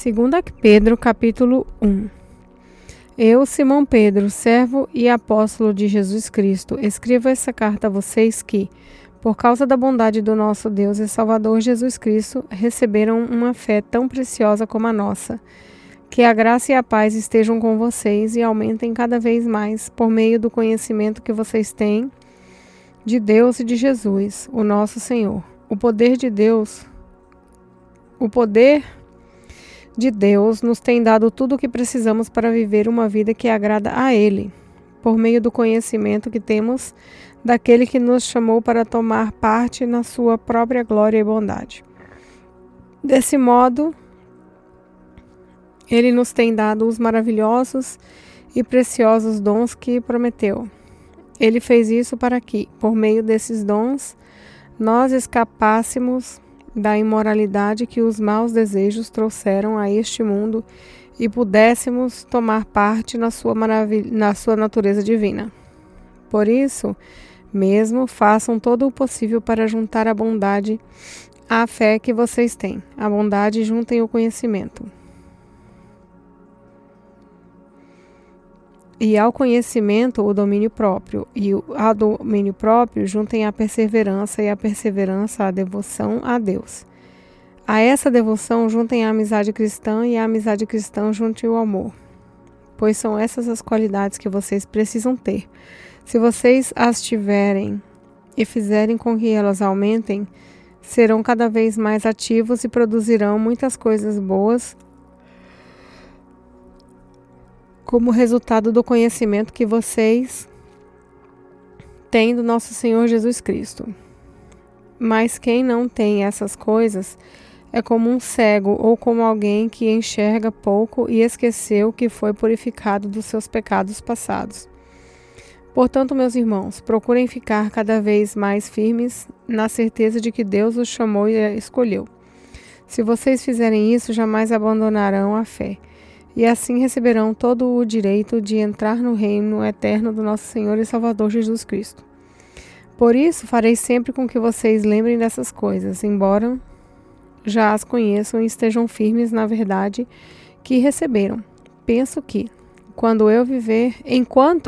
Segunda Pedro, capítulo 1. Eu, Simão Pedro, servo e apóstolo de Jesus Cristo, escrevo essa carta a vocês que, por causa da bondade do nosso Deus e Salvador Jesus Cristo, receberam uma fé tão preciosa como a nossa. Que a graça e a paz estejam com vocês e aumentem cada vez mais por meio do conhecimento que vocês têm de Deus e de Jesus, o nosso Senhor. O poder de Deus nos tem dado tudo o que precisamos para viver uma vida que agrada a Ele, por meio do conhecimento que temos daquele que nos chamou para tomar parte na sua própria glória e bondade. Desse modo, Ele nos tem dado os maravilhosos e preciosos dons que prometeu. Ele fez isso para que, por meio desses dons, nós escapássemos da imoralidade que os maus desejos trouxeram a este mundo e pudéssemos tomar parte na sua natureza divina. Por isso mesmo, façam todo o possível para juntar a bondade à fé que vocês têm. A bondade juntem o conhecimento. E ao conhecimento, o domínio próprio. E ao domínio próprio, juntem a perseverança, e a perseverança, a devoção a Deus. A essa devoção, juntem a amizade cristã, e a amizade cristã, juntem o amor. Pois são essas as qualidades que vocês precisam ter. Se vocês as tiverem e fizerem com que elas aumentem, serão cada vez mais ativos e produzirão muitas coisas boas, como resultado do conhecimento que vocês têm do nosso Senhor Jesus Cristo. Mas quem não tem essas coisas é como um cego ou como alguém que enxerga pouco e esqueceu que foi purificado dos seus pecados passados. Portanto, meus irmãos, procurem ficar cada vez mais firmes na certeza de que Deus os chamou e escolheu. Se vocês fizerem isso, jamais abandonarão a fé. E assim receberão todo o direito de entrar no reino eterno do nosso Senhor e Salvador Jesus Cristo. Por isso, farei sempre com que vocês lembrem dessas coisas, embora já as conheçam e estejam firmes na verdade que receberam. Penso que, enquanto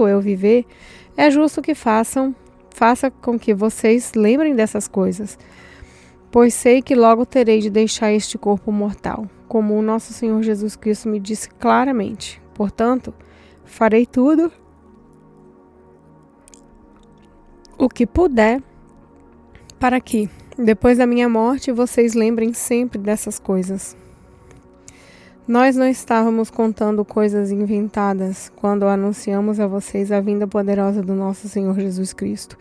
eu viver, é justo que faça com que vocês lembrem dessas coisas, pois sei que logo terei de deixar este corpo mortal, como o nosso Senhor Jesus Cristo me disse claramente. Portanto, farei tudo o que puder para que, depois da minha morte, vocês lembrem sempre dessas coisas. Nós não estávamos contando coisas inventadas quando anunciamos a vocês a vinda poderosa do nosso Senhor Jesus Cristo,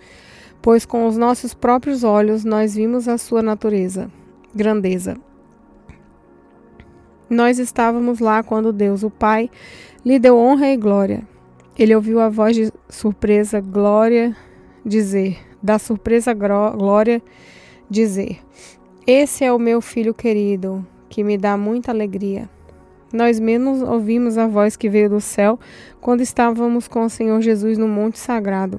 pois com os nossos próprios olhos nós vimos a sua grandeza. Nós estávamos lá quando Deus, o Pai, lhe deu honra e glória. Ele ouviu a voz de surpresa glória dizer, esse é o meu filho querido, que me dá muita alegria. Nós menos ouvimos a voz que veio do céu quando estávamos com o Senhor Jesus no Monte Sagrado.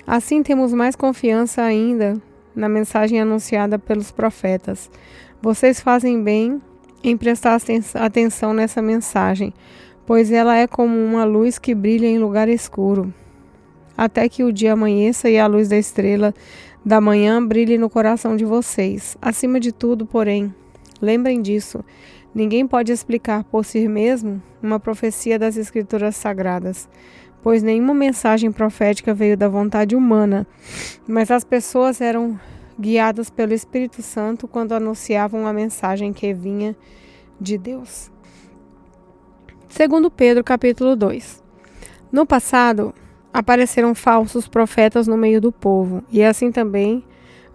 Assim temos mais confiança ainda na mensagem anunciada pelos profetas. Vocês fazem bem em prestar atenção nessa mensagem, pois ela é como uma luz que brilha em lugar escuro, até que o dia amanheça e a luz da estrela da manhã brilhe no coração de vocês. Acima de tudo, porém, lembrem disso, ninguém pode explicar por si mesmo uma profecia das Escrituras Sagradas, pois nenhuma mensagem profética veio da vontade humana, mas as pessoas eram guiadas pelo Espírito Santo quando anunciavam a mensagem que vinha de Deus. Segundo Pedro, capítulo 2. No passado, apareceram falsos profetas no meio do povo, e assim também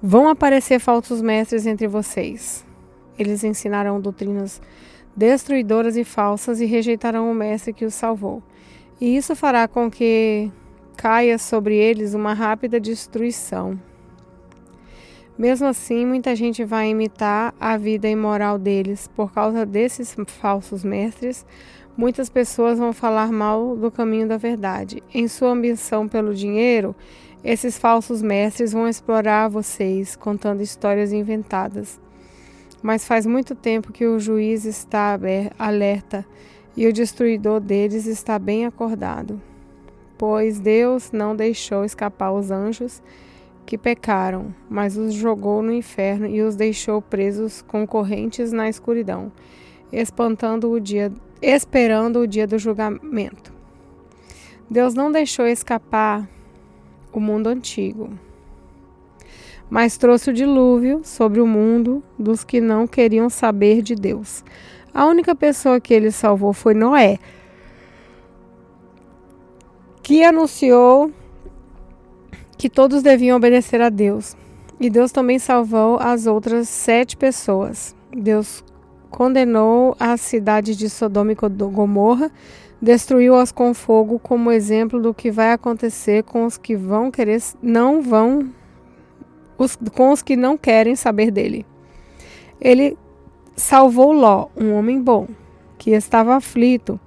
vão aparecer falsos mestres entre vocês. Eles ensinarão doutrinas destruidoras e falsas e rejeitarão o mestre que os salvou. E isso fará com que caia sobre eles uma rápida destruição. Mesmo assim, muita gente vai imitar a vida imoral deles. Por causa desses falsos mestres, muitas pessoas vão falar mal do caminho da verdade. Em sua ambição pelo dinheiro, esses falsos mestres vão explorar vocês, contando histórias inventadas. Mas faz muito tempo que o juiz está alerta e o destruidor deles está bem acordado. Pois Deus não deixou escapar os anjos que pecaram, mas os jogou no inferno e os deixou presos com correntes na escuridão, esperando o dia do julgamento. Deus não deixou escapar o mundo antigo, mas trouxe o dilúvio sobre o mundo dos que não queriam saber de Deus. A única pessoa que ele salvou foi Noé, que anunciou que todos deviam obedecer a Deus. E Deus também salvou as outras 7 pessoas. Deus condenou a cidade de Sodoma e Gomorra, destruiu-as com fogo como exemplo do que vai acontecer com os que com os que não querem saber dele. Ele salvou Ló, um homem bom, que estava aflito,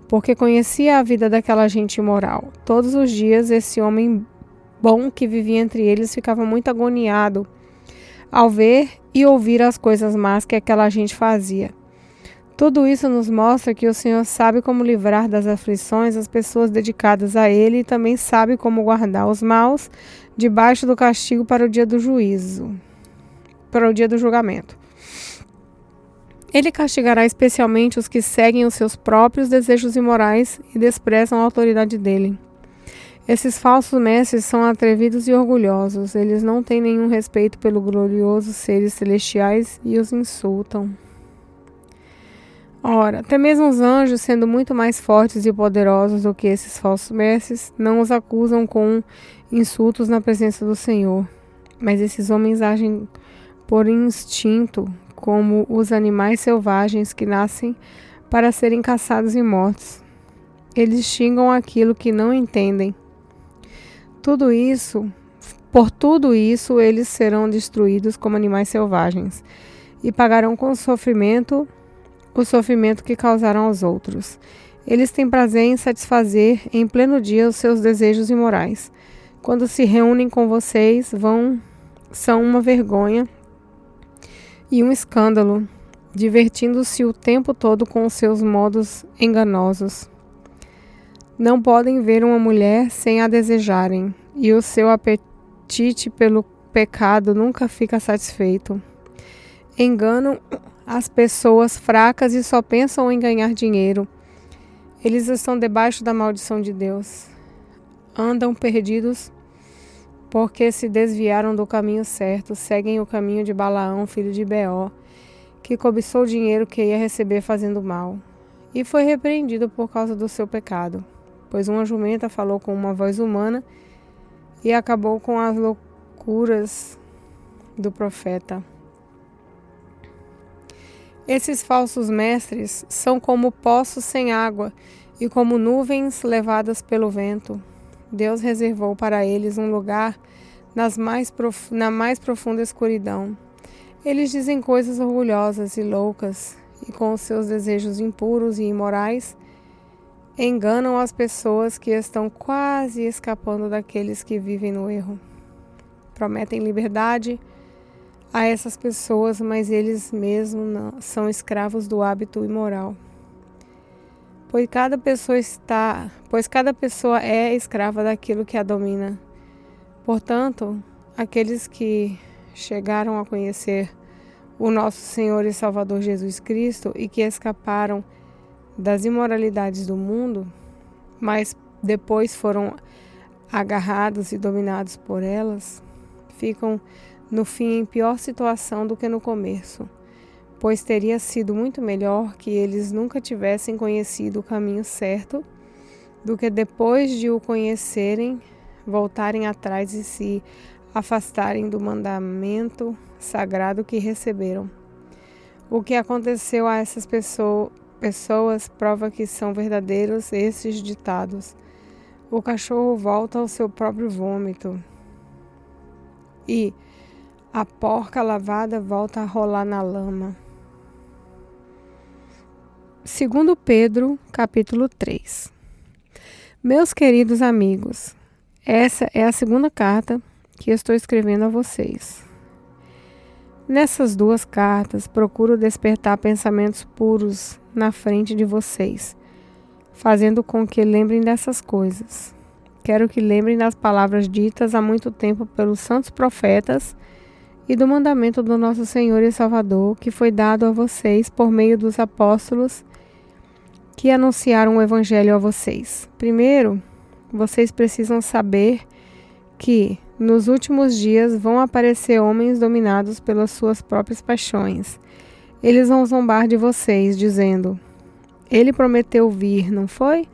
porque conhecia a vida daquela gente imoral. Todos os dias esse homem bom que vivia entre eles ficava muito agoniado ao ver e ouvir as coisas más que aquela gente fazia. Tudo isso nos mostra que o Senhor sabe como livrar das aflições as pessoas dedicadas a Ele e também sabe como guardar os maus debaixo do castigo para o dia do juízo, para o dia do julgamento. Ele castigará especialmente os que seguem os seus próprios desejos imorais e desprezam a autoridade dele. Esses falsos mestres são atrevidos e orgulhosos. Eles não têm nenhum respeito pelo glorioso seres celestiais e os insultam. Ora, até mesmo os anjos, sendo muito mais fortes e poderosos do que esses falsos mestres, não os acusam com insultos na presença do Senhor. Mas esses homens agem por instinto, como os animais selvagens que nascem para serem caçados e mortos. Eles xingam aquilo que não entendem. Por tudo isso, eles serão destruídos como animais selvagens e pagarão com sofrimento o sofrimento que causaram aos outros. Eles têm prazer em satisfazer em pleno dia os seus desejos imorais. Quando se reúnem com vocês, são uma vergonha e um escândalo, divertindo-se o tempo todo com os seus modos enganosos. Não podem ver uma mulher sem a desejarem, e o seu apetite pelo pecado nunca fica satisfeito. Enganam as pessoas fracas e só pensam em ganhar dinheiro. Eles estão debaixo da maldição de Deus. Andam perdidos porque se desviaram do caminho certo, seguem o caminho de Balaão, filho de Beó, que cobiçou o dinheiro que ia receber fazendo mal, e foi repreendido por causa do seu pecado, pois uma jumenta falou com uma voz humana e acabou com as loucuras do profeta. Esses falsos mestres são como poços sem água e como nuvens levadas pelo vento. Deus reservou para eles um lugar na mais profunda escuridão. Eles dizem coisas orgulhosas e loucas, e com os seus desejos impuros e imorais, enganam as pessoas que estão quase escapando daqueles que vivem no erro. Prometem liberdade a essas pessoas, mas eles mesmos são escravos do hábito imoral. Pois cada pessoa é escrava daquilo que a domina. Portanto, aqueles que chegaram a conhecer o nosso Senhor e Salvador Jesus Cristo e que escaparam das imoralidades do mundo, mas depois foram agarrados e dominados por elas, ficam no fim em pior situação do que no começo, pois teria sido muito melhor que eles nunca tivessem conhecido o caminho certo do que depois de o conhecerem, voltarem atrás e se afastarem do mandamento sagrado que receberam. O que aconteceu a essas pessoas prova que são verdadeiros esses ditados. O cachorro volta ao seu próprio vômito e a porca lavada volta a rolar na lama. 2 Pedro, capítulo 3. Meus queridos amigos, essa é a segunda carta que estou escrevendo a vocês. Nessas duas cartas, procuro despertar pensamentos puros na frente de vocês, fazendo com que lembrem dessas coisas. Quero que lembrem das palavras ditas há muito tempo pelos santos profetas e do mandamento do nosso Senhor e Salvador, que foi dado a vocês por meio dos apóstolos que anunciaram o Evangelho a vocês. Primeiro, vocês precisam saber que nos últimos dias vão aparecer homens dominados pelas suas próprias paixões. Eles vão zombar de vocês, dizendo: ele prometeu vir, não foi?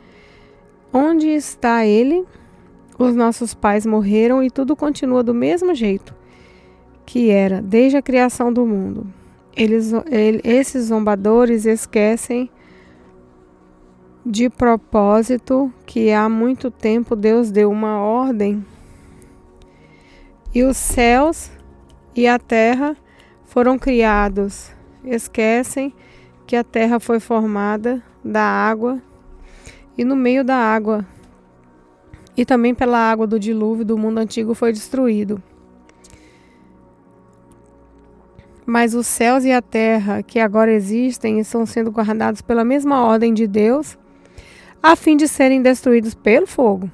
Onde está ele? Os nossos pais morreram e tudo continua do mesmo jeito que era desde a criação do mundo. Esses zombadores esquecem de propósito que há muito tempo Deus deu uma ordem e os céus e a terra foram criados. Esquecem que a terra foi formada da água e no meio da água e também pela água do dilúvio do mundo antigo foi destruído. Mas os céus e a terra que agora existem estão sendo guardados pela mesma ordem de Deus, a fim de serem destruídos pelo fogo.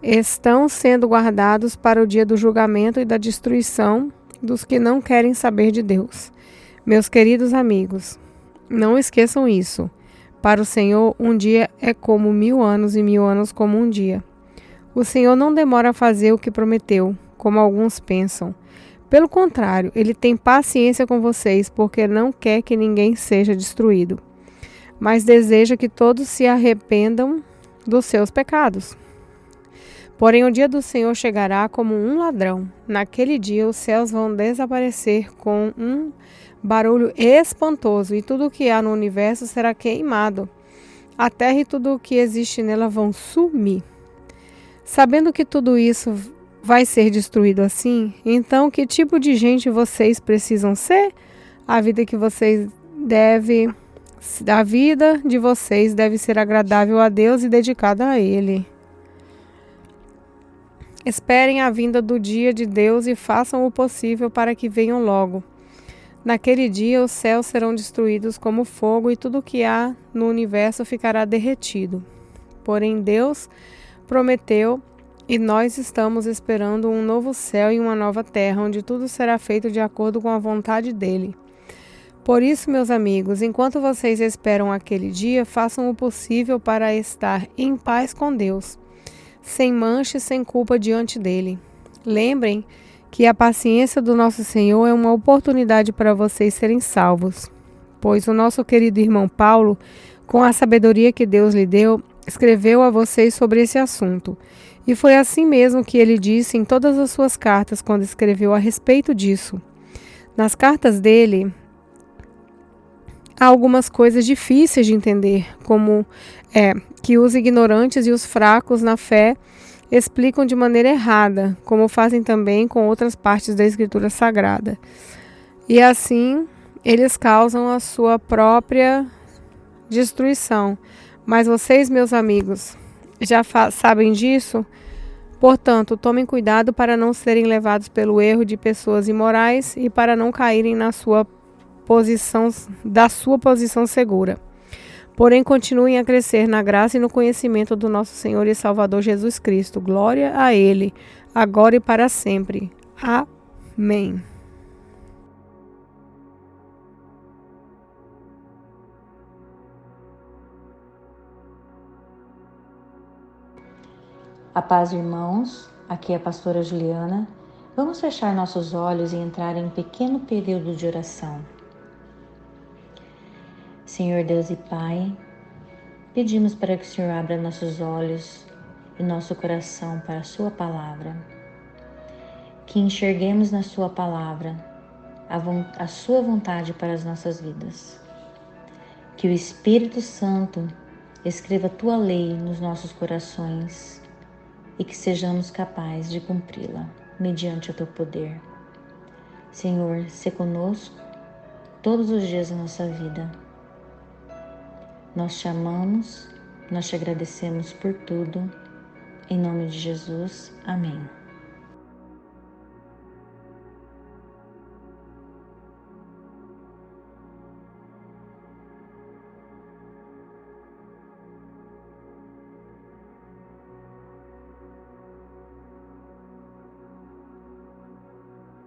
Estão sendo guardados para o dia do julgamento e da destruição dos que não querem saber de Deus. Meus queridos amigos, não esqueçam isso. Para o Senhor, um dia é como 1000 anos e 1000 anos como um dia. O Senhor não demora a fazer o que prometeu, como alguns pensam. Pelo contrário, Ele tem paciência com vocês, porque não quer que ninguém seja destruído, mas deseja que todos se arrependam dos seus pecados. Porém, o dia do Senhor chegará como um ladrão. Naquele dia, os céus vão desaparecer com um barulho espantoso e tudo o que há no universo será queimado. A terra e tudo o que existe nela vão sumir. Sabendo que tudo isso vai ser destruído assim, então que tipo de gente vocês precisam ser? A vida de vocês deve ser agradável a Deus e dedicada a Ele. Esperem a vinda do dia de Deus e façam o possível para que venham logo. Naquele dia os céus serão destruídos como fogo e tudo o que há no universo ficará derretido. Porém Deus prometeu e nós estamos esperando um novo céu e uma nova terra, onde tudo será feito de acordo com a vontade dele. Por isso, meus amigos, enquanto vocês esperam aquele dia, façam o possível para estar em paz com Deus, sem mancha e sem culpa diante dele. Lembrem que a paciência do nosso Senhor é uma oportunidade para vocês serem salvos, pois o nosso querido irmão Paulo, com a sabedoria que Deus lhe deu, escreveu a vocês sobre esse assunto. E foi assim mesmo que ele disse em todas as suas cartas quando escreveu a respeito disso. Nas cartas dele, há algumas coisas difíceis de entender, como que os ignorantes e os fracos na fé explicam de maneira errada, como fazem também com outras partes da Escritura Sagrada. E assim, eles causam a sua própria destruição. Mas vocês, meus amigos, já sabem disso? Portanto, tomem cuidado para não serem levados pelo erro de pessoas imorais e para não caírem da sua posição segura. Porém, continuem a crescer na graça e no conhecimento do nosso Senhor e Salvador Jesus Cristo. Glória a Ele, agora e para sempre. Amém. A paz, irmãos, aqui é a pastora Juliana. Vamos fechar nossos olhos e entrar em um pequeno período de oração. Senhor Deus e Pai, pedimos para que o Senhor abra nossos olhos e nosso coração para a Sua Palavra. Que enxerguemos na Sua Palavra a Sua vontade para as nossas vidas. Que o Espírito Santo escreva a Tua lei nos nossos corações e que sejamos capazes de cumpri-la, mediante o Teu poder. Senhor, sê conosco todos os dias da nossa vida. Nós te amamos, nós te agradecemos por tudo. Em nome de Jesus, amém.